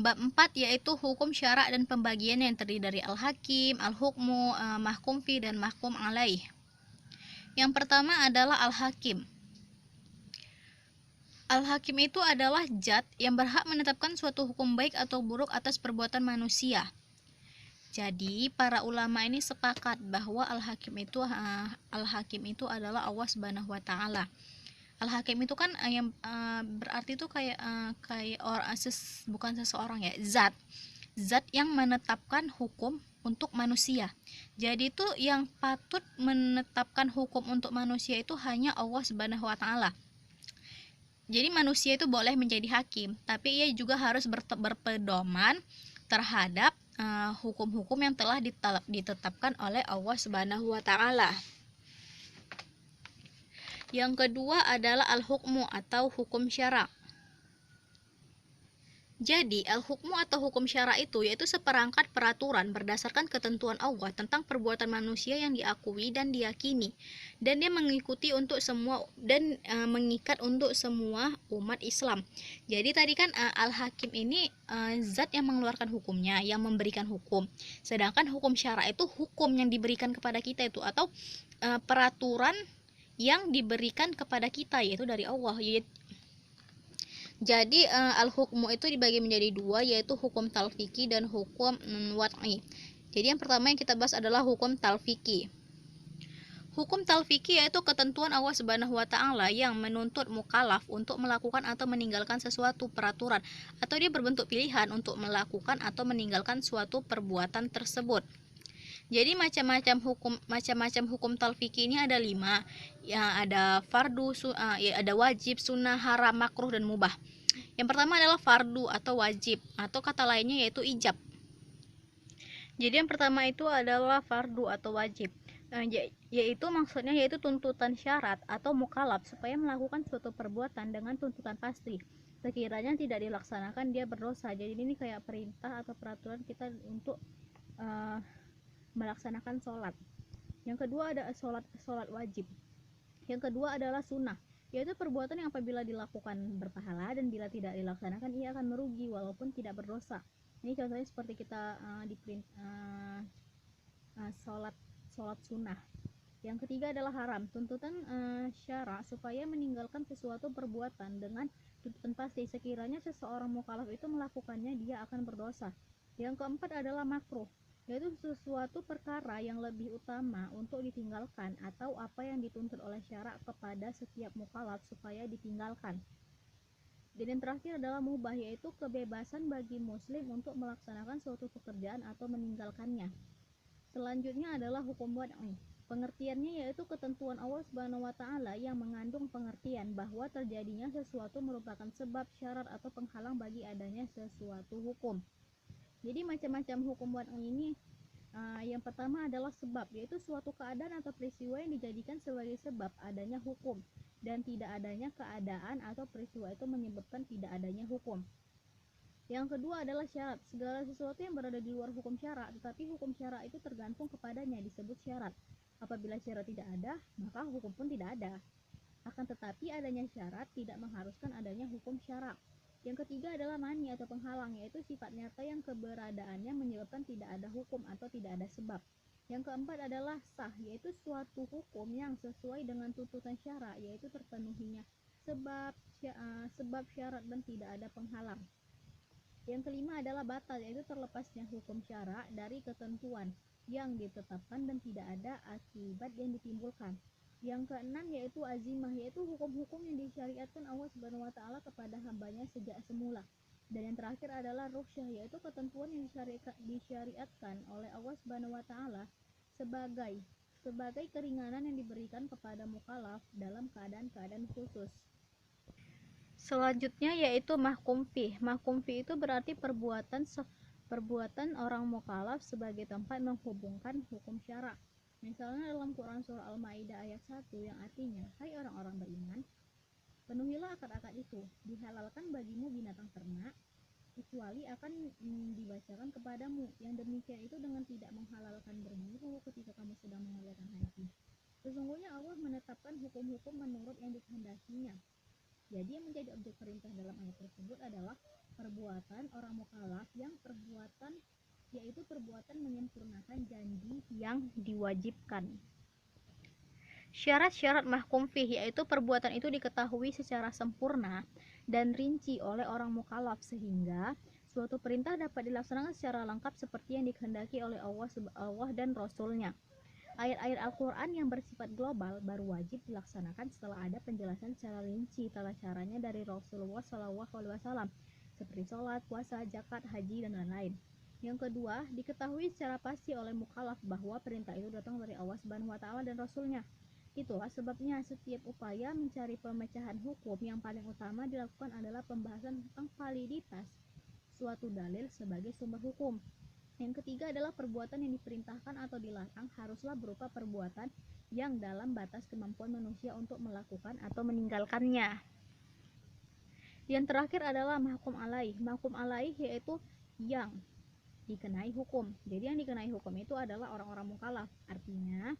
Bab 4 yaitu hukum syara' dan pembagian yang terdiri dari al-hakim, al-hukmu, mahkum fi dan mahkum alaih. Yang pertama adalah al-hakim. Al-hakim itu adalah zat yang berhak menetapkan suatu hukum baik atau buruk atas perbuatan manusia. Jadi para ulama ini sepakat bahwa al-hakim itu adalah Allah Subhanahu wa taala. Al-hakim itu kan yang berarti itu kayak orang bukan seseorang ya, zat yang menetapkan hukum untuk manusia. Jadi itu yang patut menetapkan hukum untuk manusia itu hanya Allah Subhanahu wa taala. Jadi manusia itu boleh menjadi hakim, tapi ia juga harus berpedoman terhadap hukum-hukum yang telah ditetapkan oleh Allah Subhanahu wa taala. Yang kedua adalah al-hukmu atau hukum syara'. Jadi, al-hukmu atau hukum syara' itu yaitu seperangkat peraturan berdasarkan ketentuan Allah tentang perbuatan manusia yang diakui dan diyakini, dan dia mengikuti untuk semua dan mengikat untuk semua umat Islam. Jadi tadi kan al-hakim ini zat yang mengeluarkan hukumnya, yang memberikan hukum. Sedangkan hukum syara' itu hukum yang diberikan kepada kita itu, atau peraturan yang diberikan kepada kita yaitu dari Allah. Jadi al-hukmu itu dibagi menjadi dua, yaitu hukum talfiki dan hukum wad'i. Jadi yang pertama yang kita bahas adalah hukum talfiki. Hukum talfiki yaitu ketentuan Allah Subhanahu wa taala yang menuntut mukallaf untuk melakukan atau meninggalkan sesuatu peraturan, atau dia berbentuk pilihan untuk melakukan atau meninggalkan suatu perbuatan tersebut. Jadi macam-macam hukum talfiki ini ada 5. Ya, ada fardu, ada wajib, sunnah, haram, makruh dan mubah. Yang pertama adalah fardu atau wajib, atau kata lainnya yaitu ijab. Jadi yang pertama itu adalah fardu atau wajib, yaitu maksudnya yaitu tuntutan syarat atau mukallaf supaya melakukan suatu perbuatan dengan tuntutan pasti. Sekiranya tidak dilaksanakan dia berdosa. Jadi ini kayak perintah atau peraturan kita untuk melaksanakan sholat. Yang kedua ada sholat wajib. Yang kedua adalah sunnah, yaitu perbuatan yang apabila dilakukan berpahala dan bila tidak dilaksanakan ia akan merugi walaupun tidak berdosa. Ini contohnya seperti kita sholat sunnah. Yang ketiga adalah haram, tuntutan syara supaya meninggalkan sesuatu perbuatan dengan tuntutan pasti. Sekiranya seseorang mukallaf itu melakukannya dia akan berdosa. Yang keempat adalah makruh, yaitu sesuatu perkara yang lebih utama untuk ditinggalkan atau apa yang dituntut oleh syara' kepada setiap mukallaf supaya ditinggalkan. Dan yang terakhir adalah mubah, yaitu kebebasan bagi muslim untuk melaksanakan suatu pekerjaan atau meninggalkannya. Selanjutnya adalah hukum wad'i. Pengertiannya yaitu ketentuan Allah Subhanahu wa taala yang mengandung pengertian bahwa terjadinya sesuatu merupakan sebab, syarat atau penghalang bagi adanya sesuatu hukum. Jadi macam-macam hukum wad'i ini yang pertama adalah sebab, yaitu suatu keadaan atau peristiwa yang dijadikan sebagai sebab adanya hukum, dan tidak adanya keadaan atau peristiwa itu menyebabkan tidak adanya hukum. Yang kedua adalah syarat, segala sesuatu yang berada di luar hukum syara' tetapi hukum syara' itu tergantung kepadanya disebut syarat. Apabila syarat tidak ada, maka hukum pun tidak ada. Akan tetapi adanya syarat tidak mengharuskan adanya hukum syara'. Yang ketiga adalah mani atau penghalang, yaitu sifat nyata yang keberadaannya menyebabkan tidak ada hukum atau tidak ada sebab. Yang keempat adalah sah, yaitu suatu hukum yang sesuai dengan tuntutan syara', yaitu terpenuhinya sebab syarat dan tidak ada penghalang. Yang kelima adalah batal, yaitu terlepasnya hukum syara' dari ketentuan yang ditetapkan dan tidak ada akibat yang ditimbulkan. Yang keenam yaitu azimah, yaitu hukum-hukum yang disyariatkan Allah Subhanahu wa taala kepada hambanya sejak semula. Dan yang terakhir adalah rukhsah, yaitu ketentuan yang disyariatkan oleh Allah Subhanahu wa taala sebagai keringanan yang diberikan kepada mukallaf dalam keadaan-keadaan khusus. Selanjutnya yaitu mahkum fi. Mahkum fi itu berarti perbuatan orang mukallaf sebagai tempat menghubungkan hukum syara'. Misalnya dalam Quran surah Al-Maidah ayat 1 yang artinya, hai orang-orang beriman, penuhilah akad-akad itu, dihalalkan bagimu binatang ternak kecuali akan dibacakan kepadamu. Yang demikian itu dengan tidak menghalalkan berburu ketika kamu sedang mengerjakan haji. Sesungguhnya Allah menetapkan hukum-hukum menurut yang dikehendakinya. Jadi yang menjadi objek perintah dalam ayat tersebut adalah perbuatan orang mukallaf yang perbuatan yaitu perbuatan menyempurnakan janji yang diwajibkan. Syarat-syarat mahkum fih yaitu perbuatan itu diketahui secara sempurna dan rinci oleh orang mukallaf sehingga suatu perintah dapat dilaksanakan secara lengkap seperti yang dikehendaki oleh Allah dan Rasul-Nya. Ayat-ayat Al-Quran yang bersifat global baru wajib dilaksanakan setelah ada penjelasan secara rinci tata caranya dari Rasulullah SAW seperti sholat, puasa, zakat, haji, dan lain-lain. Yang kedua, diketahui secara pasti oleh mukallaf bahwa perintah itu datang dari Allah Subhanahu wa taala dan Rasul-Nya. Itulah sebabnya setiap upaya mencari pemecahan hukum yang paling utama dilakukan adalah pembahasan tentang validitas suatu dalil sebagai sumber hukum. Yang ketiga adalah perbuatan yang diperintahkan atau dilarang haruslah berupa perbuatan yang dalam batas kemampuan manusia untuk melakukan atau meninggalkannya. Yang terakhir adalah mahkum alaih. Mahkum alaih yaitu yang dikenai hukum. Jadi yang dikenai hukum itu adalah orang-orang mukallaf. Artinya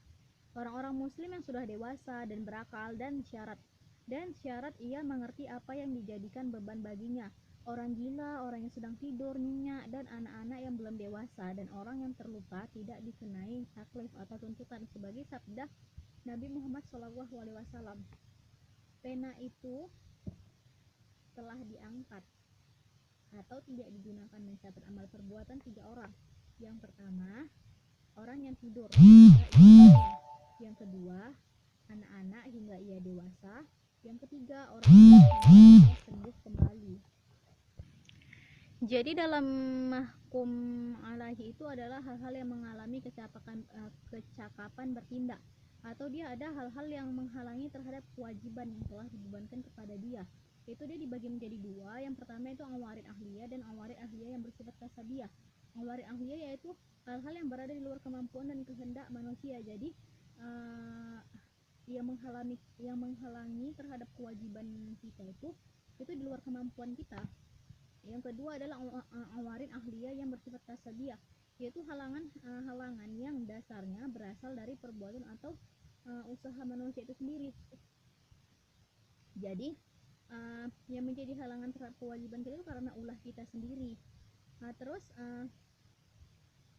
orang-orang muslim yang sudah dewasa dan berakal dan syarat ia mengerti apa yang dijadikan beban baginya. Orang gila, orang yang sedang tidur, nyenyak, dan anak-anak yang belum dewasa dan orang yang terlupa tidak dikenai taklif atau tuntutan sebagai sabda Nabi Muhammad SAW. Pena itu telah diangkat atau tidak digunakan mencatat amal perbuatan 3 orang. Yang pertama, orang yang tidur yang kedua, anak-anak hingga ia dewasa. Yang ketiga, orang yang sembuh kembali. Jadi dalam mahkum alaihi itu adalah hal-hal yang mengalami kecakapan bertindak atau dia ada hal-hal yang menghalangi terhadap kewajiban yang telah dibebankan kepada dia. Itu dia dibagi menjadi 2. Yang pertama itu awarid ahliyah dan awarid ahliyah yang bersifat kasabiyah. Awarid ahliyah yaitu hal-hal yang berada di luar kemampuan dan kehendak manusia. Jadi yang menghalangi terhadap kewajiban kita itu di luar kemampuan kita. Yang kedua adalah awarid ahliyah yang bersifat kasabiyah, yaitu halangan yang dasarnya berasal dari perbuatan atau usaha manusia itu sendiri. Jadi yang menjadi halangan terhadap kewajiban kita itu karena ulah kita sendiri. Terus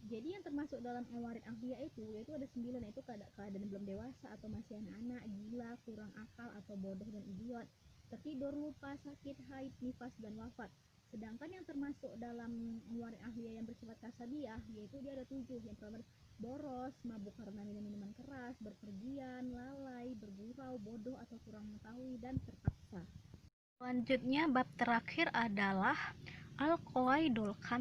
jadi yang termasuk dalam awarid ahliyah itu yaitu ada 9, yaitu keadaan belum dewasa atau masih anak-anak, gila, kurang akal atau bodoh dan idiot, tertidur, lupa, sakit, haid, nifas, dan wafat. Sedangkan yang termasuk dalam awarid ahliyah yang bersifat kasabiyah yaitu dia ada 7. Yang pertama boros, mabuk karena minum minuman keras, berpergian, lalai, bergurau, bodoh atau kurang mengetahui, dan terpaksa. Selanjutnya bab terakhir adalah al-qawaidul